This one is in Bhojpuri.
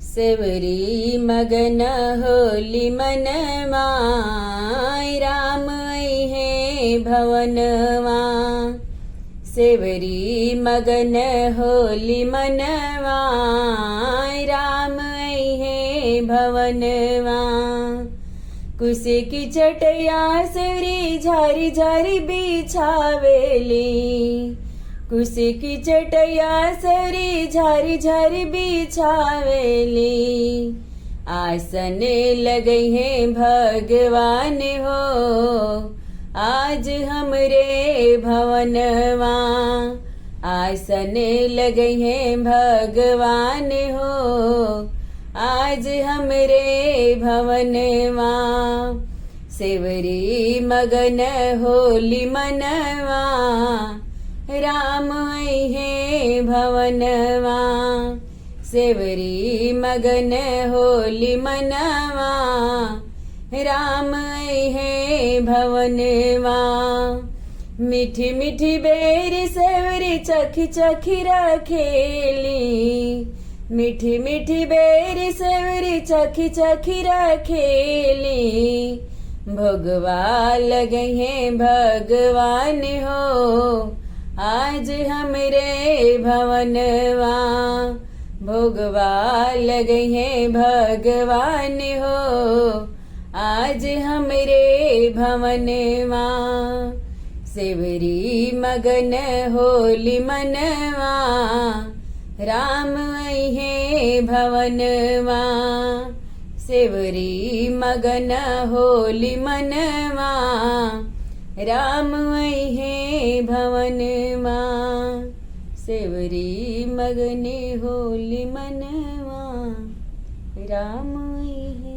सेवरी मगन होली मनवाय राम है भवनवा। सेवरी मगन होली मनवाय राम है भवनवा। कुसे की चटया सेवरी झारी झारी बिछावेली। कुसे की चटया सेवरी झारी झारी बिछावेली। आसन लगे हैं भगवान हो आज हमरे भवनवा। आसन लगे हैं भगवान हो आज हमरे भवनवा। सेवरी मगन होली मनवा राम है भवनवा। सेवरी मगन होली मनवा राम है भवनवा। मीठी मीठी बेर सेवरी चखी चखी रखेली। मीठी मीठी बेर सेवरी चखी चखी रखेली। भोगवा लगे हैं भगवान हो आज हमरे भवनवा। भोगवा लगे हैं भगवान हो आज हमरे भवनवा। सेवरी मगन होली मनवा राम है भवनवा। सेवरी मगन होली मनवा राम है भवनवा। सेवरी मगन होली मनवा राम है